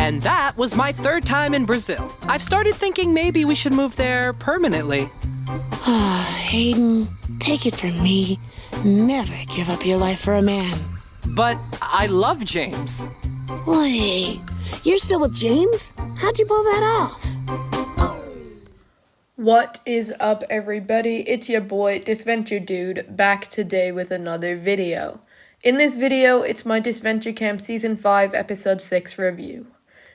And that was my third time in Brazil. I've started thinking maybe we should move there permanently. Hayden, take it from me. Never give up your life for a man. But I love James. Wait, you're still with James? How'd you pull that off? What is up, everybody? It's your boy, Disventure Dude, back today with another video. In this video, it's my Disventure Camp Season 5, Episode 6 review.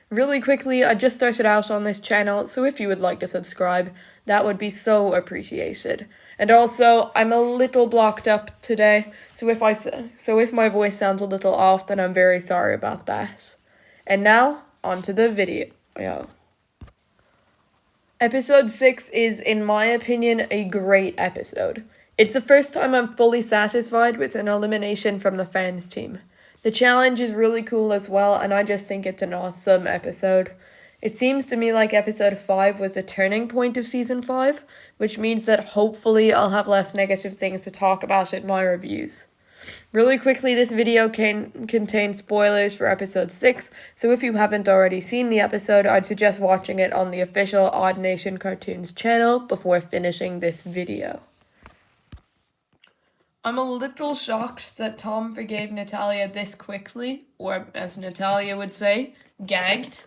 Really quickly, I just started out on this channel, so if you would like to subscribe, that would be so appreciated. And also, I'm a little blocked up today, so if my voice sounds a little off, then I'm very sorry about that. And now, on to the video. Episode 6 is, in my opinion, a great episode. It's the first time I'm fully satisfied with an elimination from the fans team. The challenge is really cool as well, and I just think it's an awesome episode. It seems to me like episode 5 was a turning point of season 5, which means that hopefully I'll have less negative things to talk about in my reviews. Really quickly, this video contains spoilers for episode 6, so if you haven't already seen the episode, I'd suggest watching it on the official Odd Nation Cartoons channel before finishing this video. I'm a little shocked that Tom forgave Natalia this quickly, or as Natalia would say, gagged.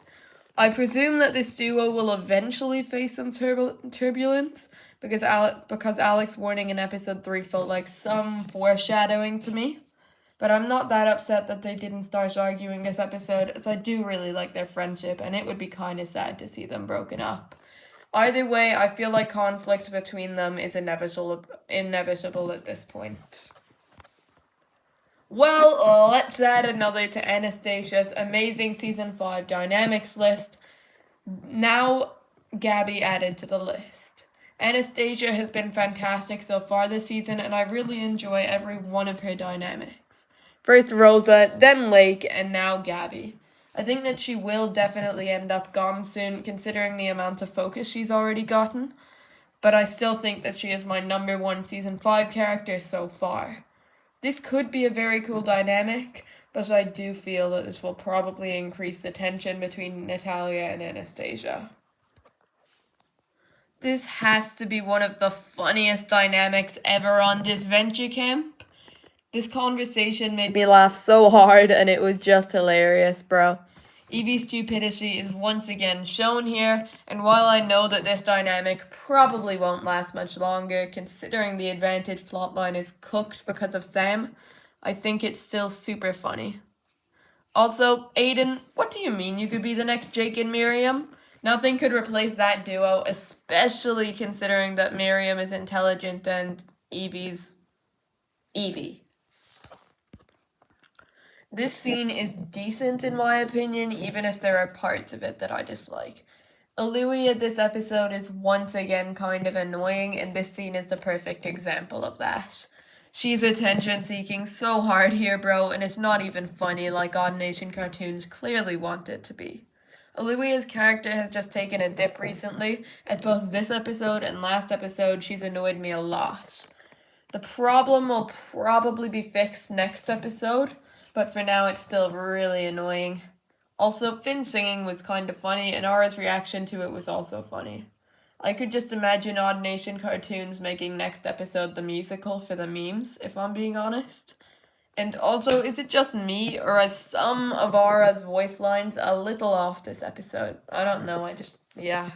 I presume that this duo will eventually face some turbulence, because Alex's warning in episode 3 felt like some foreshadowing to me. But I'm not that upset that they didn't start arguing this episode, as I do really like their friendship, and it would be kind of sad to see them broken up. Either way, I feel like conflict between them is inevitable at this point. Well, let's add another to Anastasia's amazing Season 5 dynamics list. Now, Gabby added to the list. Anastasia has been fantastic so far this season, and I really enjoy every one of her dynamics. First Rosa, then Lake, and now Gabby. I think that she will definitely end up gone soon, considering the amount of focus she's already gotten, but I still think that she is my number 1 Season 5 character so far. This could be a very cool dynamic, but I do feel that this will probably increase the tension between Natalia and Anastasia. This has to be one of the funniest dynamics ever on Disventure Camp. This conversation made me laugh so hard, and it was just hilarious, bro. Evie's stupidity is once again shown here, and while I know that this dynamic probably won't last much longer, considering the Advantage plotline is cooked because of Sam, I think it's still super funny. Also, Aiden, what do you mean you could be the next Jake and Miriam? Nothing could replace that duo, especially considering that Miriam is intelligent and Evie's Evie. This scene is decent in my opinion, even if there are parts of it that I dislike. Olivia this episode is once again kind of annoying, and this scene is the perfect example of that. She's attention seeking so hard here, bro, and it's not even funny like Odd Nation Cartoons clearly want it to be. Olivia's character has just taken a dip recently, as both this episode and last episode she's annoyed me a lot. The problem will probably be fixed next episode, but for now it's still really annoying. Also, Finn's singing was kind of funny, and Aura's reaction to it was also funny. I could just imagine Odd Nation Cartoons making next episode the musical for the memes, if I'm being honest. And also, is it just me, or are some of Aura's voice lines a little off this episode? I don't know, yeah.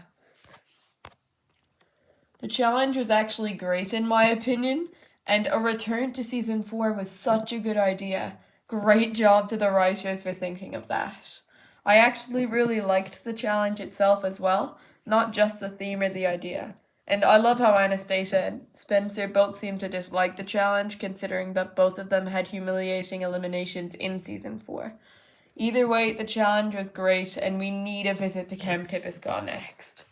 The challenge was actually great in my opinion, and a return to Season 4 was such a good idea. Great job to the writers for thinking of that. I actually really liked the challenge itself as well, not just the theme or the idea. And I love how Anastasia and Spencer both seem to dislike the challenge, considering that both of them had humiliating eliminations in Season 4. Either way, the challenge was great, and we need a visit to Camp Tipiska next.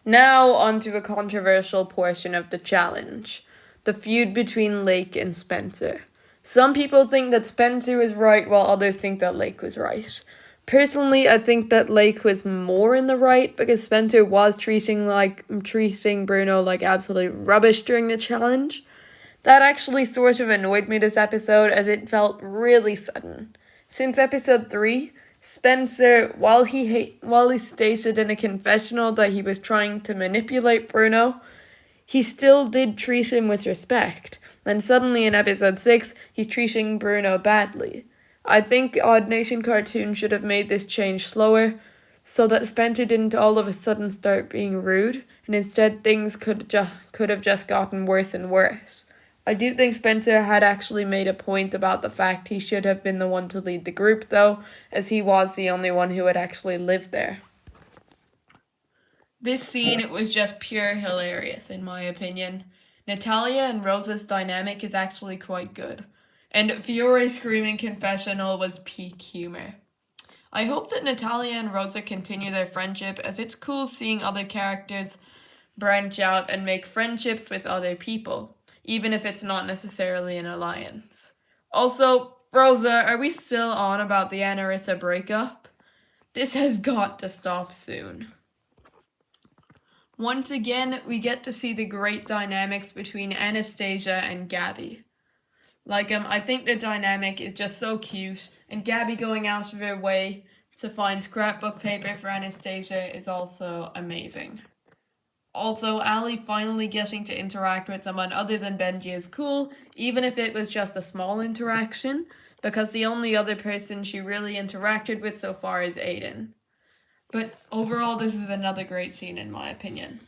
Now, onto a controversial portion of the challenge. The feud between Lake and Spencer. Some people think that Spencer was right, while others think that Lake was right. Personally, I think that Lake was more in the right, because Spencer was treating Bruno like absolute rubbish during the challenge. That actually sort of annoyed me this episode, as it felt really sudden. Since episode 3, Spencer, while he stated in a confessional that he was trying to manipulate Bruno, he still did treat him with respect. Then suddenly in episode 6, he's treating Bruno badly. I think Odd Nation Cartoon should have made this change slower, so that Spencer didn't all of a sudden start being rude, and instead things could have just gotten worse and worse. I do think Spencer had actually made a point about the fact he should have been the one to lead the group though, as he was the only one who had actually lived there. This scene was just pure hilarious in my opinion. Natalia and Rosa's dynamic is actually quite good, and Fiore's screaming confessional was peak humor. I hope that Natalia and Rosa continue their friendship, as it's cool seeing other characters branch out and make friendships with other people, even if it's not necessarily an alliance. Also, Rosa, are we still on about the Anarissa breakup? This has got to stop soon. Once again, we get to see the great dynamics between Anastasia and Gabby. I think the dynamic is just so cute, and Gabby going out of her way to find scrapbook paper for Anastasia is also amazing. Also, Ali finally getting to interact with someone other than Benji is cool, even if it was just a small interaction, because the only other person she really interacted with so far is Aiden. But overall, this is another great scene in my opinion.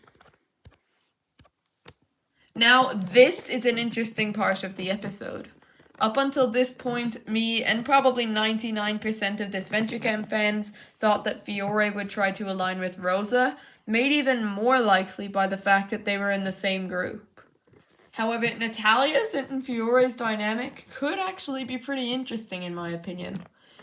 Now, this is an interesting part of the episode. Up until this point, me and probably 99% of Disventure Camp fans thought that Fiore would try to align with Rosa, made even more likely by the fact that they were in the same group. However, Natalia's and Fiore's dynamic could actually be pretty interesting in my opinion.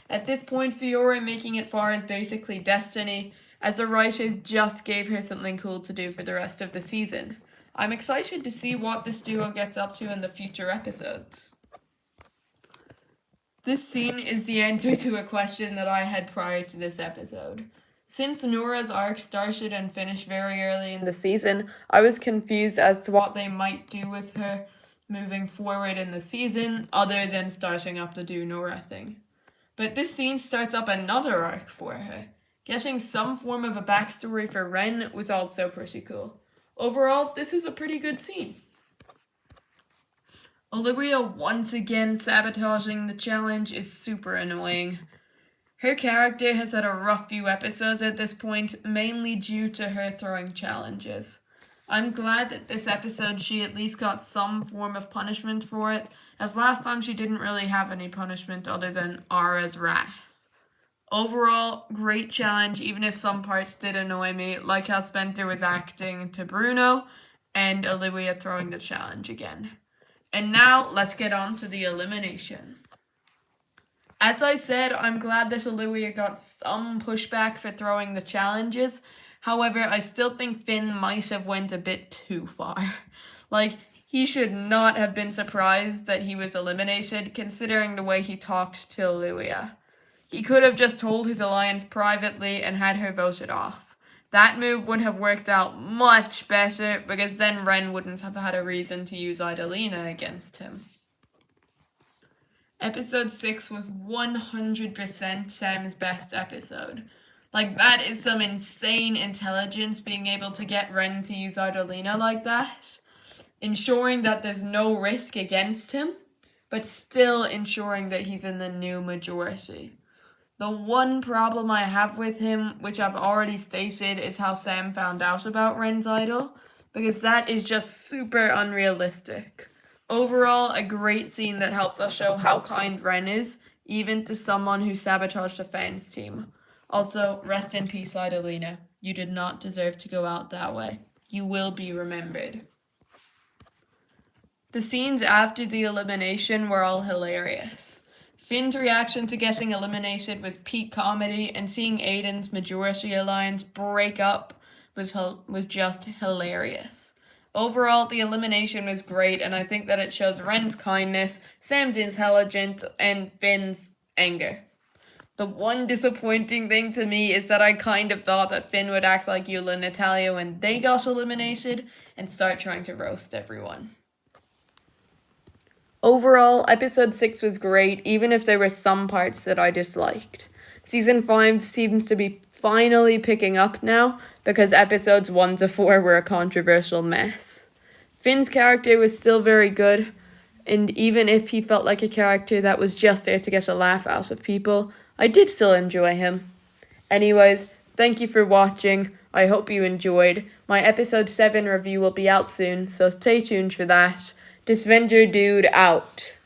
At this point, Fiore making it far is basically destiny, as the writers just gave her something cool to do for the rest of the season. I'm excited to see what this duo gets up to in the future episodes. This scene is the answer to a question that I had prior to this episode. Since Nora's arc started and finished very early in the season, I was confused as to what they might do with her moving forward in the season, other than starting up the Do Nora thing. But this scene starts up another arc for her. Getting some form of a backstory for Ren was also pretty cool. Overall, this was a pretty good scene. Olivia once again sabotaging the challenge is super annoying. Her character has had a rough few episodes at this point, mainly due to her throwing challenges. I'm glad that this episode she at least got some form of punishment for it, as last time she didn't really have any punishment other than Ara's wrath. Overall, great challenge, even if some parts did annoy me, like how Spencer was acting to Bruno, and Olivia throwing the challenge again. And now, let's get on to the elimination. As I said, I'm glad that Olivia got some pushback for throwing the challenges. However, I still think Finn might have went a bit too far. He should not have been surprised that he was eliminated, considering the way he talked to Olivia. He could have just told his alliance privately and had her voted off. That move would have worked out much better, because then Ren wouldn't have had a reason to use Idolina against him. Episode 6 was 100% Sam's best episode. That is some insane intelligence, being able to get Ren to use Idolina like that. Ensuring that there's no risk against him, but still ensuring that he's in the new majority. The one problem I have with him, which I've already stated, is how Sam found out about Ren's idol, because that is just super unrealistic. Overall, a great scene that helps us show how kind Ren is, even to someone who sabotaged the fans team. Also, rest in peace, Idolina. You did not deserve to go out that way. You will be remembered. The scenes after the elimination were all hilarious. Finn's reaction to getting eliminated was peak comedy, and seeing Aiden's majority alliance break up was just hilarious. Overall, the elimination was great, and I think that it shows Ren's kindness, Sam's intelligence, and Finn's anger. The one disappointing thing to me is that I kind of thought that Finn would act like Eula and Natalia when they got eliminated and start trying to roast everyone. Overall, episode 6 was great, even if there were some parts that I disliked. Season 5 seems to be finally picking up now because episodes 1 to 4 were a controversial mess. Finn's character was still very good, and even if he felt like a character that was just there to get a laugh out of people, I did still enjoy him. Anyways, thank you for watching. I hope you enjoyed. My episode 7 review will be out soon, so stay tuned for that. Disventure Dude out.